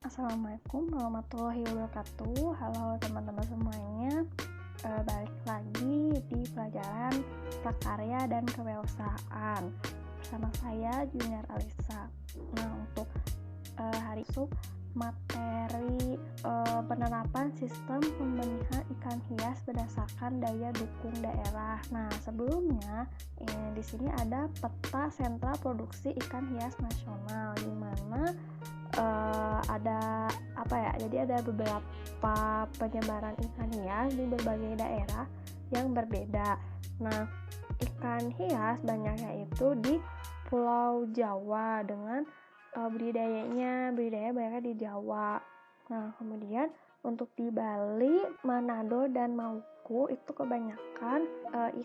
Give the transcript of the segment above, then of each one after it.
Assalamualaikum warahmatullahi wabarakatuh. Halo teman-teman semuanya. Balik lagi di pelajaran prakarya dan kewirausahaan bersama saya Junior Alisa. Nah, untuk hari itu materi penerapan sistem pembenihan ikan hias berdasarkan daya dukung daerah. Nah, sebelumnya di sini ada peta sentra produksi ikan hias nasional, di mana jadi ada beberapa penyebaran ikan hias di berbagai daerah yang berbeda. Nah, ikan hias banyaknya itu di Pulau Jawa dengan budidaya banyaknya di Jawa. Nah, kemudian untuk di Bali, Manado, dan Maluku itu kebanyakan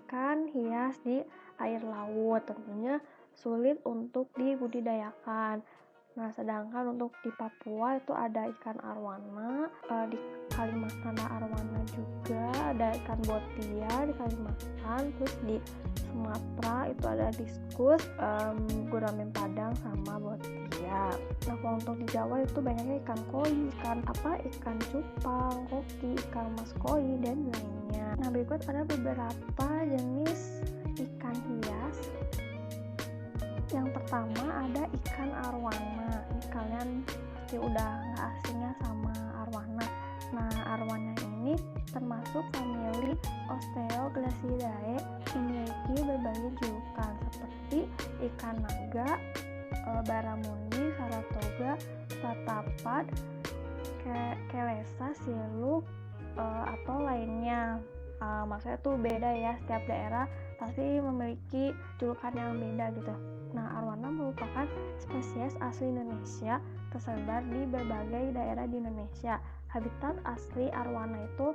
ikan hias di air laut, tentunya sulit untuk dibudidayakan. Nah, sedangkan untuk di Papua itu ada ikan arwana, di Kalimantan ada arwana juga, ada ikan botia di Kalimantan, terus di Sumatera itu ada diskus, gurame padang sama botia. Nah, kalau untuk di Jawa itu banyaknya ikan koi, ikan cupang, koki, ikan mas koi, dan lainnya. Nah, berikut ada beberapa jenis ikan hias. Yang pertama ada ikan arwana. Ini kalian pasti udah gak asingnya sama arwana. Nah, arwana ini termasuk famili Osteoglacidae, memiliki berbagai julukan seperti ikan naga, baramundi, saratoga, tatapad, kelesa, siluk, atau lainnya. Maksudnya tuh beda ya, setiap daerah pasti memiliki julukan yang beda gitu. Nah, arwana merupakan spesies asli Indonesia, tersebar di berbagai daerah di Indonesia. Habitat asli arwana itu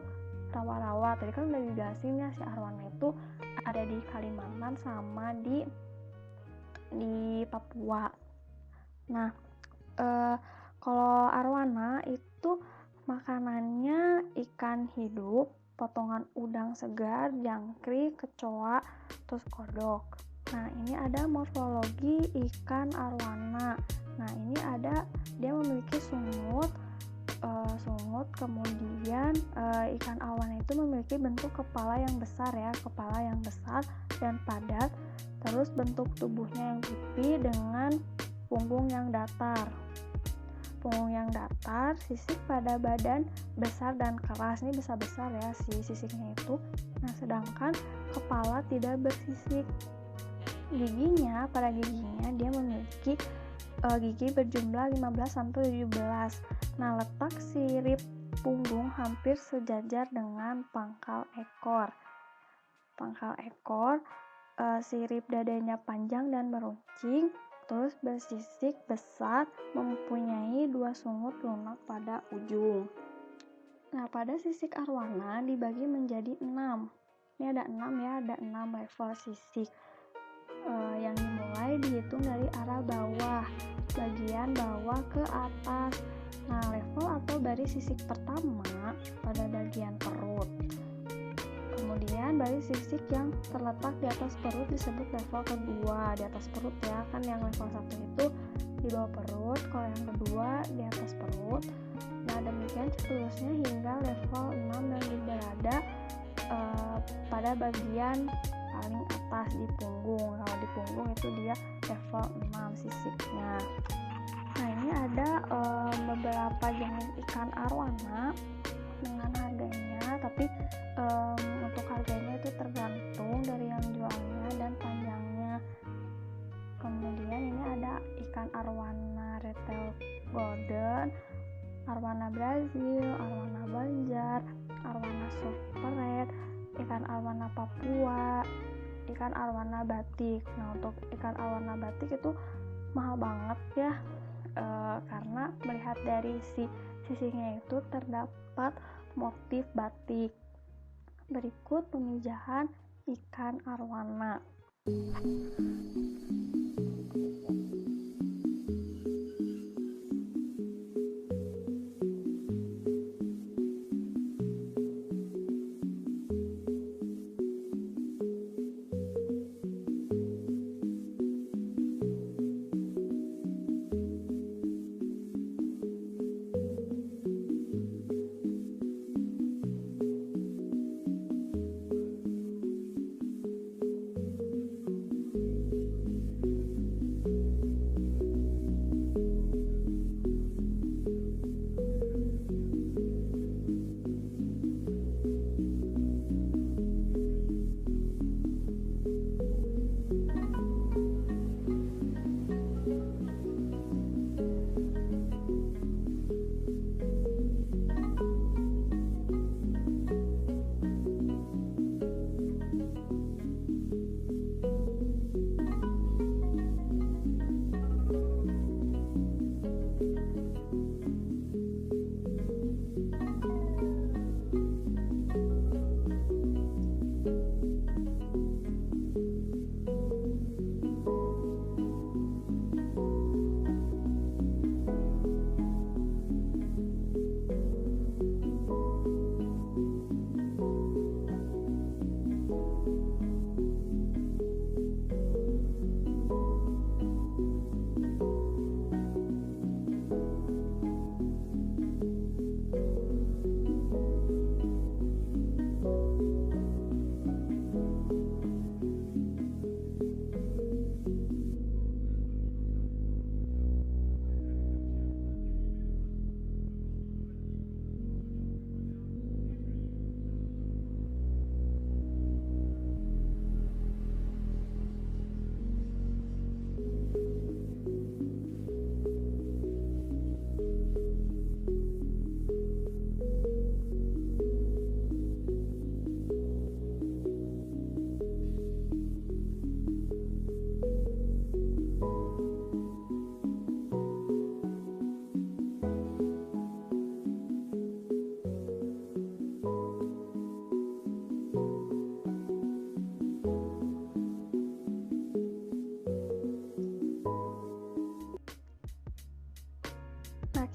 rawa-rawa. Tadi kan udah dijelasin ya, si arwana itu ada di Kalimantan sama di Papua. Nah, kalau arwana itu makanannya ikan hidup, potongan udang segar, jangkrik, kecoa, terus kodok. Nah, ini ada morfologi ikan arwana. Nah, ini dia memiliki sungut, kemudian ikan arwana itu memiliki bentuk kepala yang besar dan padat, terus bentuk tubuhnya yang pipi dengan punggung yang datar, sisik pada badan besar dan keras. Ini besar ya si sisiknya itu. Nah, sedangkan kepala tidak bersisik. Pada giginya dia memiliki gigi berjumlah 15-17. Nah, letak sirip punggung hampir sejajar dengan pangkal ekor. Sirip dadanya panjang dan meruncing, terus bersisik besar, mempunyai 2 sungut lunak pada ujung. Nah, pada sisik arwana dibagi menjadi 6. Ini ada 6 level sisik. Yang dimulai dihitung dari arah bawah, bagian bawah ke atas. Nah, level atau baris sisik pertama pada bagian perut. Kemudian baris sisik yang terletak di atas perut disebut level kedua, di atas perut ya, kan yang level 1 itu di bawah perut, kalau yang kedua di atas perut. Nah, demikian seterusnya hingga level 6 yang berada pada bagian paling atas di punggung. Kalau di punggung itu dia level 6 sisiknya. Nah, ini ada beberapa jenis ikan arwana dengan harganya, tapi untuk harganya itu tergantung dari yang jualnya dan panjangnya. Kemudian ini ada ikan arwana retail golden, arwana Brazil, arwana Banjar, arwana super red, ikan arwana Papua, ikan arwana batik. Nah, untuk ikan arwana batik itu mahal banget ya, karena melihat dari sisiknya itu terdapat motif batik. Berikut pemijahan ikan arwana.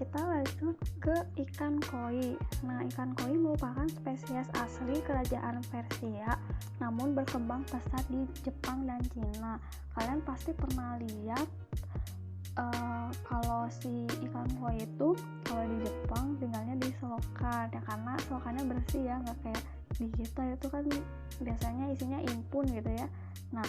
kita lanjut ke ikan koi. Nah, ikan koi merupakan spesies asli kerajaan Persia, namun berkembang pesat di Jepang dan Cina. Kalian pasti pernah lihat kalau si ikan koi itu kalau di Jepang tinggalnya di selokan ya, karena selokannya bersih ya, nggak kayak di kita itu kan biasanya isinya impun gitu ya. Nah,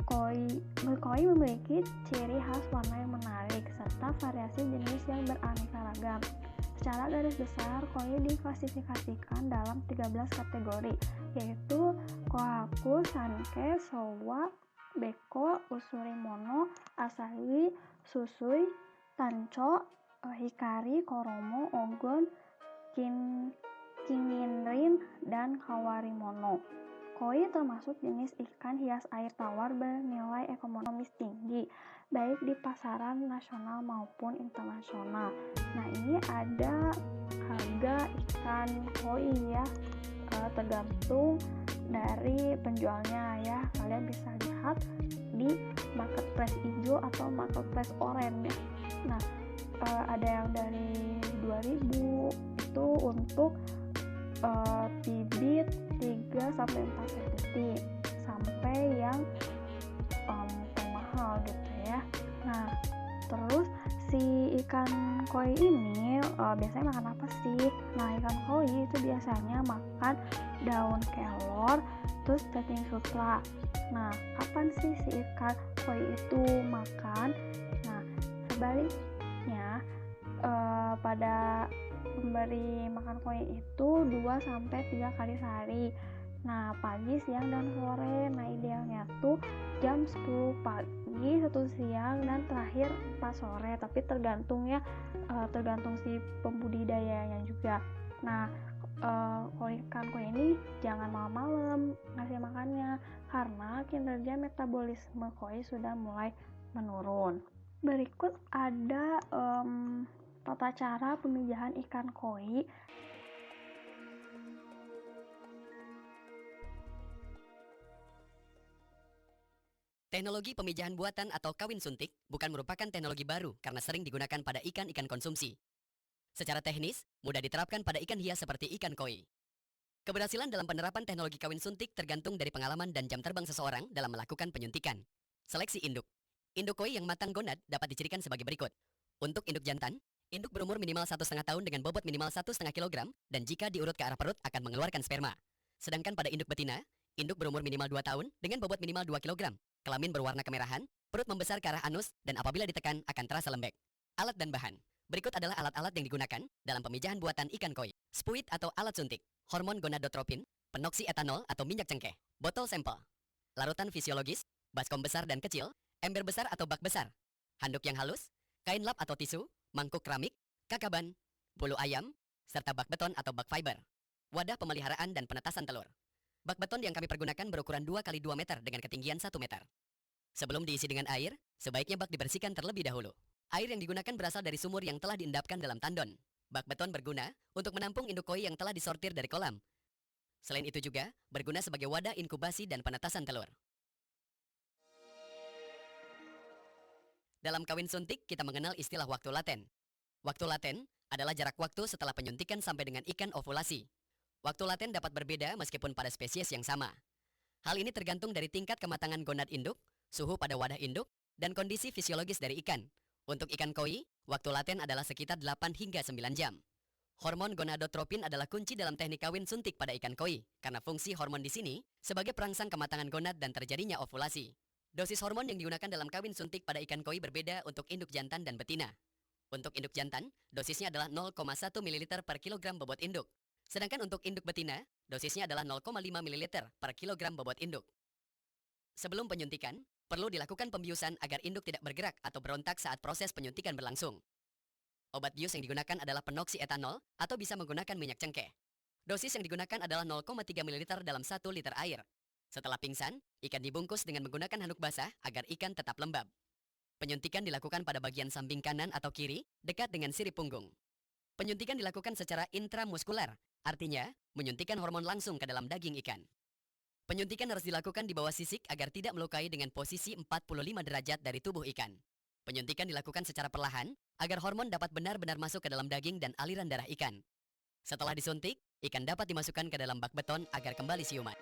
koi memiliki ciri khas warna yang menarik serta variasi jenis yang beraneka ragam. Secara garis besar, koi diklasifikasikan dalam 13 kategori, yaitu kohaku, sanke, showa, beko, usurimono, asahi, susui, tancho, hikari, koromo, ogon, kinginrin, dan kawarimono. Koi termasuk jenis ikan hias air tawar bernilai ekonomis tinggi, baik di pasaran nasional maupun internasional. Nah, ini ada harga ikan koi ya, tergantung dari penjualnya ya. Kalian bisa lihat di marketplace hijau atau marketplace oranye. Nah, ada yang dari 2000 itu untuk bibit 3-4 cm sampai yang mahal gitu ya. Nah, terus si ikan koi ini biasanya makan apa sih? Nah, ikan koi itu biasanya makan daun kelor, terus cacing sutra. Nah, kapan sih si ikan koi itu makan? Nah, sebaliknya pada memberi makan koi itu 2-3 kali sehari. Nah, pagi, siang, dan sore. Nah, idealnya tuh jam 10 pagi, 1 siang, dan terakhir 4 sore. Tapi tergantung ya, tergantung si pembudidayanya juga. Nah, ikan koi ini jangan malam-malam ngasih makannya, karena kinerja metabolisme koi sudah mulai menurun. Berikut ada tata cara pemijahan ikan koi. Teknologi pemijahan buatan atau kawin suntik bukan merupakan teknologi baru karena sering digunakan pada ikan-ikan konsumsi. Secara teknis, mudah diterapkan pada ikan hias seperti ikan koi. Keberhasilan dalam penerapan teknologi kawin suntik tergantung dari pengalaman dan jam terbang seseorang dalam melakukan penyuntikan. Seleksi induk. Induk koi yang matang gonad dapat dicirikan sebagai berikut. Untuk induk jantan, induk berumur minimal 1,5 tahun dengan bobot minimal 1,5 kg dan jika diurut ke arah perut akan mengeluarkan sperma. Sedangkan pada induk betina, induk berumur minimal 2 tahun dengan bobot minimal 2 kg. Kelamin berwarna kemerahan, perut membesar ke arah anus, dan apabila ditekan akan terasa lembek. Alat dan bahan. Berikut adalah alat-alat yang digunakan dalam pemijahan buatan ikan koi. Spuit atau alat suntik, hormon gonadotropin, penoksi etanol atau minyak cengkeh, botol sampel, larutan fisiologis, baskom besar dan kecil, ember besar atau bak besar, handuk yang halus, kain lap atau tisu, mangkuk keramik, kakaban, bulu ayam, serta bak beton atau bak fiber. Wadah pemeliharaan dan penetasan telur. Bak beton yang kami pergunakan berukuran 2x2 meter dengan ketinggian 1 meter. Sebelum diisi dengan air, sebaiknya bak dibersihkan terlebih dahulu. Air yang digunakan berasal dari sumur yang telah diendapkan dalam tandon. Bak beton berguna untuk menampung induk koi yang telah disortir dari kolam. Selain itu juga berguna sebagai wadah inkubasi dan penetasan telur. Dalam kawin suntik, kita mengenal istilah waktu laten. Waktu laten adalah jarak waktu setelah penyuntikan sampai dengan ikan ovulasi. Waktu laten dapat berbeda meskipun pada spesies yang sama. Hal ini tergantung dari tingkat kematangan gonad induk, suhu pada wadah induk, dan kondisi fisiologis dari ikan. Untuk ikan koi, waktu laten adalah sekitar 8 hingga 9 jam. Hormon gonadotropin adalah kunci dalam teknik kawin suntik pada ikan koi, karena fungsi hormon di sini sebagai perangsang kematangan gonad dan terjadinya ovulasi. Dosis hormon yang digunakan dalam kawin suntik pada ikan koi berbeda untuk induk jantan dan betina. Untuk induk jantan, dosisnya adalah 0,1 ml per kilogram bobot induk. Sedangkan untuk induk betina, dosisnya adalah 0,5 ml per kilogram bobot induk. Sebelum penyuntikan, perlu dilakukan pembiusan agar induk tidak bergerak atau berontak saat proses penyuntikan berlangsung. Obat bius yang digunakan adalah penoksi etanol atau bisa menggunakan minyak cengkeh. Dosis yang digunakan adalah 0,3 ml dalam 1 liter air. Setelah pingsan, ikan dibungkus dengan menggunakan handuk basah agar ikan tetap lembab. Penyuntikan dilakukan pada bagian samping kanan atau kiri, dekat dengan sirip punggung. Penyuntikan dilakukan secara intramuskular, artinya menyuntikkan hormon langsung ke dalam daging ikan. Penyuntikan harus dilakukan di bawah sisik agar tidak melukai dengan posisi 45 derajat dari tubuh ikan. Penyuntikan dilakukan secara perlahan, agar hormon dapat benar-benar masuk ke dalam daging dan aliran darah ikan. Setelah disuntik, ikan dapat dimasukkan ke dalam bak beton agar kembali siuman.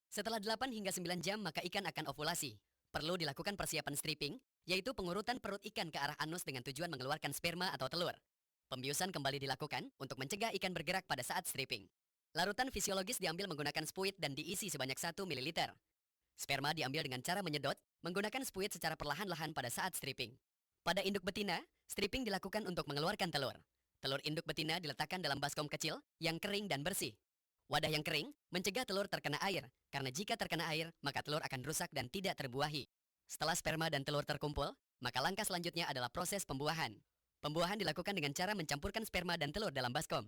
Setelah 8 hingga 9 jam maka ikan akan ovulasi. Perlu dilakukan persiapan stripping, yaitu pengurutan perut ikan ke arah anus dengan tujuan mengeluarkan sperma atau telur. Pembiusan kembali dilakukan untuk mencegah ikan bergerak pada saat stripping. Larutan fisiologis diambil menggunakan spuit dan diisi sebanyak 1 ml. Sperma diambil dengan cara menyedot menggunakan spuit secara perlahan-lahan pada saat stripping. Pada induk betina, stripping dilakukan untuk mengeluarkan telur. Telur induk betina diletakkan dalam baskom kecil yang kering dan bersih. Wadah yang kering mencegah telur terkena air, karena jika terkena air, maka telur akan rusak dan tidak terbuahi. Setelah sperma dan telur terkumpul, maka langkah selanjutnya adalah proses pembuahan. Pembuahan dilakukan dengan cara mencampurkan sperma dan telur dalam baskom.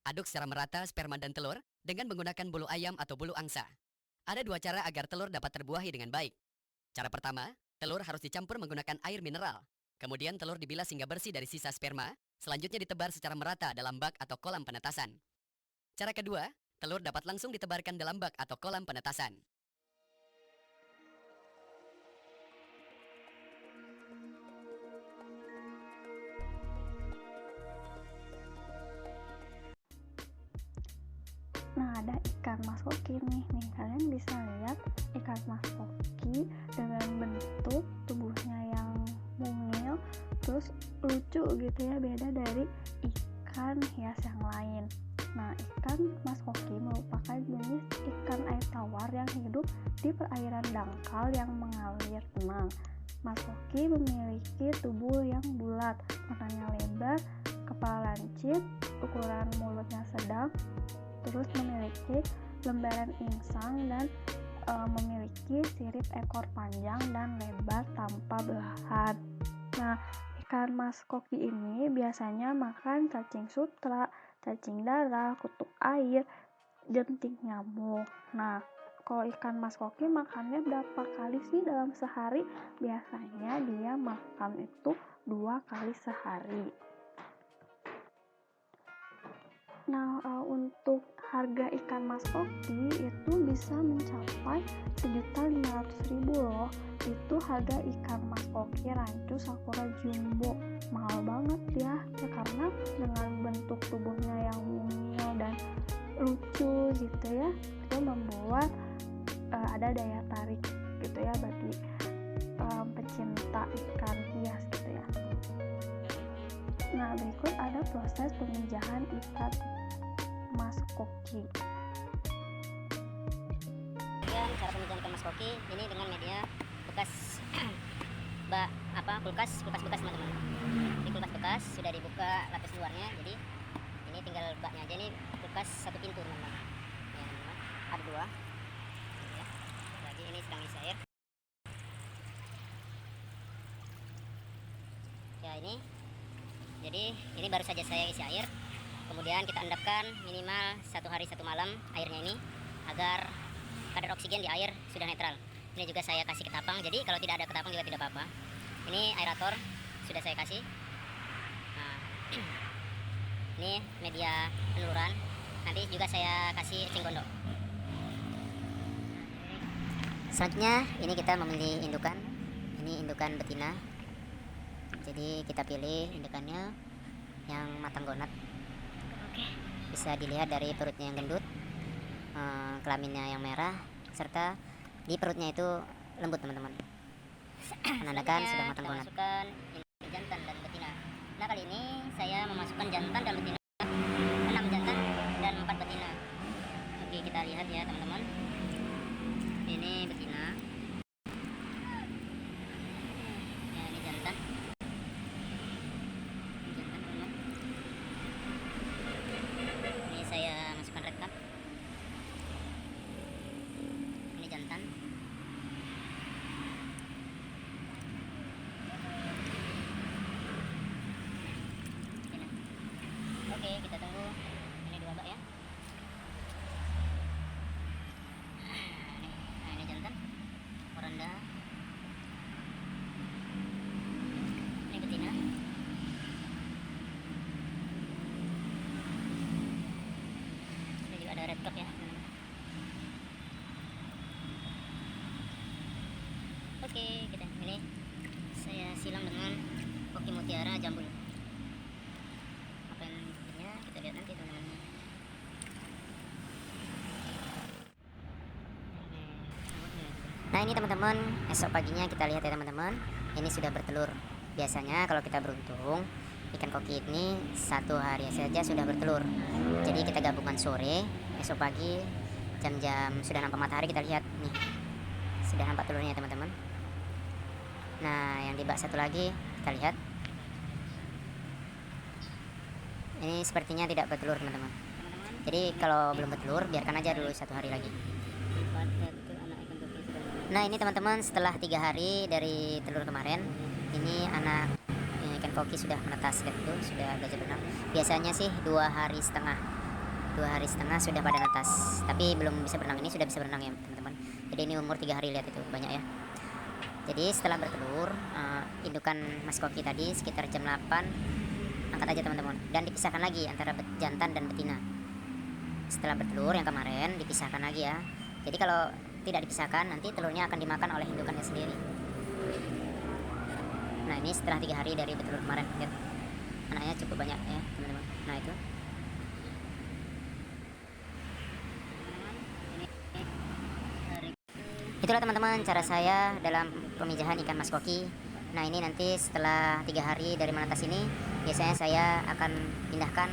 Aduk secara merata sperma dan telur dengan menggunakan bulu ayam atau bulu angsa. Ada 2 cara agar telur dapat terbuahi dengan baik. Cara pertama, telur harus dicampur menggunakan air mineral. Kemudian telur dibilas hingga bersih dari sisa sperma, selanjutnya ditebar secara merata dalam bak atau kolam penetasan. Cara kedua, telur dapat langsung ditebarkan dalam bak atau kolam penetasan. Nah, ada ikan mas koki nih. Kalian bisa lihat ikan mas koki dengan bentuk tubuhnya yang mungil, terus lucu gitu ya, beda dari ikan hias yang lain. Nah, ikan mas koki merupakan jenis ikan air tawar yang hidup di perairan dangkal yang mengalir tenang. Mas koki memiliki tubuh yang bulat, matanya lebar, kepala lancip, ukuran mulutnya sedang, terus memiliki lembaran insang dan memiliki sirip ekor panjang dan lebar tanpa belahan. Nah, ikan mas koki ini biasanya makan cacing sutra, cacing darah, kutuk air, jentik nyamuk. Nah, kalau ikan mas koki makannya berapa kali sih dalam sehari? Biasanya dia makan itu 2 kali sehari. Nah, untuk harga ikan mas koki itu bisa mencapai 1.500.000 loh. Itu harga ikan mas koki rancu Sakura Jumbo. Mahal banget ya karena dengan bentuk tubuhnya yang mungil dan lucu gitu ya, itu membuat ada daya tarik gitu ya bagi pecinta ikan hias gitu ya. Nah, berikut ada proses pemijahan ikan mas koki. Cara pemijahan ikan mas koki ini dengan media bekas kulkas bekas teman-teman. Di kulkas bekas sudah dibuka lapis luarnya, jadi ini tinggal baknya aja. Ini kulkas 1 pintu teman-teman. Ya, teman-teman. Ada 2. Ya. Lagi ini sedang isi air. Ya ini. Jadi ini baru saja saya isi air. Kemudian kita endapkan minimal 1 hari 1 malam airnya ini agar kadar oksigen di air sudah netral. Ini juga saya kasih ketapang, jadi kalau tidak ada ketapang juga tidak apa-apa. Ini aerator sudah saya kasih. Nah, ini media peneluran. Nanti juga saya kasih eceng gondok. Selanjutnya ini kita memilih indukan. Ini indukan betina. Jadi kita pilih indukannya yang matang gonat. Bisa dilihat dari perutnya yang gendut, kelaminnya yang merah, serta di perutnya itu lembut teman-teman, menandakan sudah matang gonat. Masukkan jantan dan betina. Nah, kali ini saya memasukkan jantan dan betina, 6 jantan dan 4 betina. Oke, kita lihat ya teman-teman. Ini betina. Ya, ini jantan. Ini saya masukkan rekam. Ini jantan. Oke, kita tunggu. Ini 2 bak ya. Nah, ini jantan. Oranda. Ini betina. Ini juga ada red cap ya. Oke, kita ini saya silam dengan koki mutiara jambul. Apa yang dia kita lihat nanti teman-teman. Nah ini teman-teman, esok paginya kita lihat ya teman-teman, ini sudah bertelur. Biasanya kalau kita beruntung, ikan koki ini 1 hari saja sudah bertelur. Jadi kita gabungkan sore, esok pagi jam-jam sudah nampak matahari, kita lihat nih, sudah nampak telurnya teman-teman. Nah yang di bak satu lagi kita lihat, ini sepertinya tidak bertelur teman-teman. Jadi kalau belum bertelur biarkan aja dulu 1 hari lagi. Nah ini teman-teman, setelah 3 hari dari telur kemarin, ini anak ikan koki sudah menetas, lihat itu sudah belajar berenang. Biasanya sih 2 hari setengah, 2 hari setengah sudah pada netas, tapi belum bisa berenang. Ini sudah bisa berenang ya teman-teman. Jadi ini umur 3 hari, lihat itu banyak ya. Jadi setelah bertelur, indukan mas koki tadi sekitar jam 8 angkat aja teman-teman, dan dipisahkan lagi antara jantan dan betina. Setelah bertelur yang kemarin dipisahkan lagi ya. Jadi kalau tidak dipisahkan, nanti telurnya akan dimakan oleh indukannya sendiri. Nah ini setelah 3 hari dari bertelur kemarin, lihat anaknya cukup banyak ya teman-teman. Nah itu itulah teman-teman cara saya dalam pemijahan ikan mas koki. Nah ini nanti setelah 3 hari dari menetas ini, biasanya saya akan pindahkan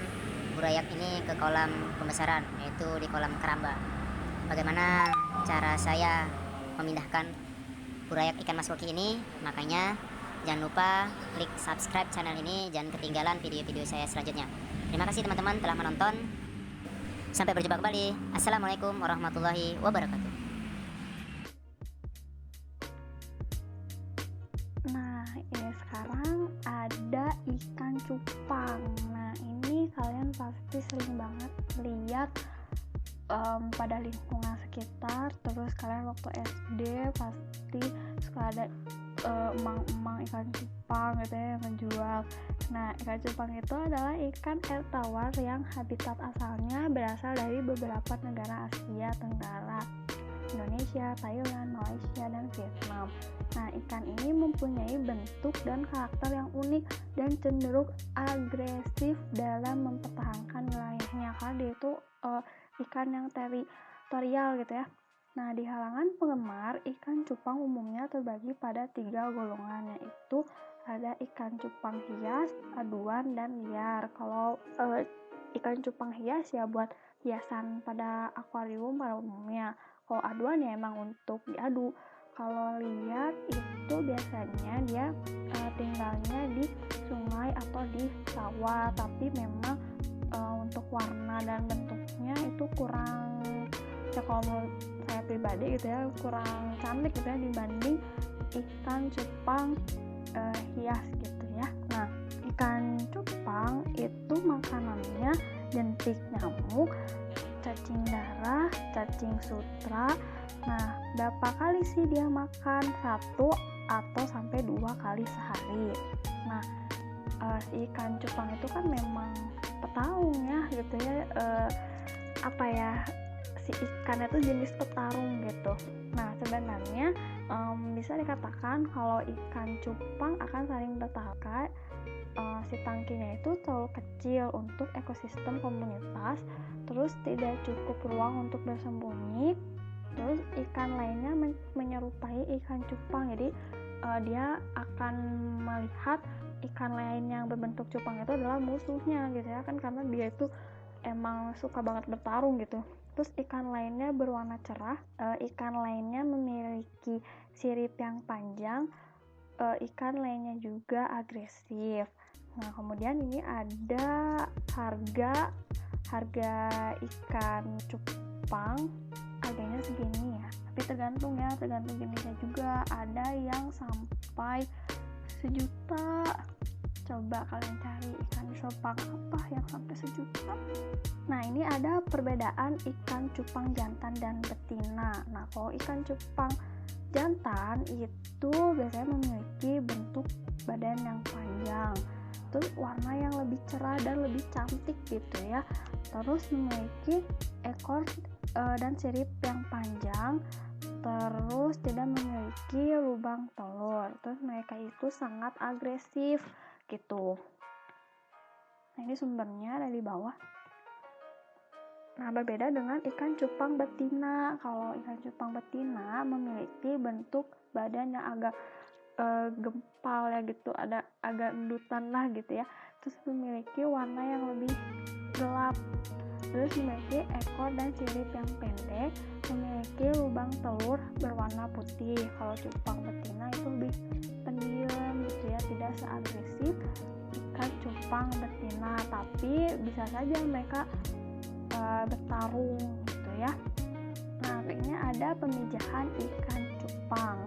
burayak ini ke kolam pembesaran, yaitu di kolam keramba. Bagaimana cara saya memindahkan burayak ikan mas koki ini? Makanya jangan lupa klik subscribe channel ini, jangan ketinggalan video-video saya selanjutnya. Terima kasih teman-teman telah menonton. Sampai berjumpa kembali. Assalamualaikum warahmatullahi wabarakatuh. Nah, ini sekarang ada ikan cupang. Nah, ini kalian pasti sering banget lihat pada lingkungan sekitar. Terus kalian waktu SD pasti suka ada emang-emang ikan cupang gitu ya yang menjual. Nah, ikan cupang itu adalah ikan air tawar yang habitat asalnya berasal dari beberapa negara Asia Tenggara, Indonesia, Thailand, Malaysia, dan Vietnam. Nah, ikan ini mempunyai bentuk dan karakter yang unik dan cenderung agresif dalam mempertahankan wilayahnya, karena dia itu ikan yang teritorial gitu ya. Nah, di kalangan penggemar, ikan cupang umumnya terbagi pada 3 golongan, yaitu ada ikan cupang hias, aduan, dan liar. Kalau ikan cupang hias ya buat hiasan pada akuarium pada umumnya. Kalau aduan ya emang untuk diadu. Kalau liar itu biasanya dia tinggalnya di sungai atau di sawah, tapi memang untuk warna dan bentuknya itu kurang, ya kalau menurut saya pribadi gitu ya, kurang cantik gitu ya dibanding ikan cupang hias gitu ya. Nah, ikan cupang itu makanannya jentik nyamuk, cacing darah, cacing sutra. Nah, berapa kali sih dia makan? 1 atau sampai 2 kali sehari. Nah, si ikan cupang itu kan memang petarung ya gitu ya, si ikan itu jenis petarung gitu. Nah, sebenarnya bisa dikatakan kalau ikan cupang akan saling bertahan. Si tangkinya itu terlalu kecil untuk ekosistem komunitas, terus tidak cukup ruang untuk bersembunyi. Terus ikan lainnya menyerupai ikan cupang, jadi dia akan melihat ikan lain yang berbentuk cupang itu adalah musuhnya gitu ya kan, karena dia itu emang suka banget bertarung gitu. Terus ikan lainnya berwarna cerah, ikan lainnya memiliki sirip yang panjang, ikan lainnya juga agresif. Nah, kemudian ini ada harga ikan cupang, harganya segini ya, tapi tergantung jenisnya juga. Ada yang sampai 1 juta. Coba kalian cari ikan cupang apa yang sampai 1 juta. Nah, ini ada perbedaan ikan cupang jantan dan betina. Nah, kalau ikan cupang jantan itu biasanya memiliki bentuk badan yang panjang, terus warna yang lebih cerah dan lebih cantik gitu ya. Terus memiliki ekor dan sirip yang panjang, terus tidak memiliki lubang telur. Terus mereka itu sangat agresif. gitu. Nah, ini sumbernya ada di bawah. Nah, berbeda dengan ikan cupang betina. Kalau ikan cupang betina memiliki bentuk badan yang agak gempal ya gitu, ada agak endutan lah gitu ya. Terus memiliki warna yang lebih gelap. Terus memiliki ekor dan sirip yang pendek, memiliki lubang telur berwarna putih. Kalau cupang betina itu lebih pendiam gitu ya, tidak seagresif ikan cupang betina, tapi bisa saja mereka bertarung gitu ya. Nah, akhirnya ada pemijahan ikan cupang.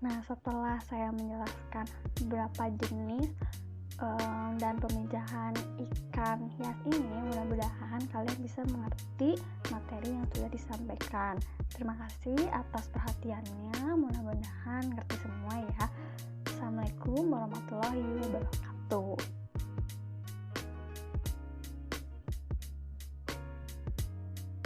Nah, setelah saya menjelaskan beberapa jenis dan pemijahan ikan hias ini, mudah-mudahan kalian bisa mengerti materi yang sudah disampaikan. Terima kasih atas perhatiannya, mudah-mudahan ngerti semua ya. Assalamualaikum warahmatullahi wabarakatuh.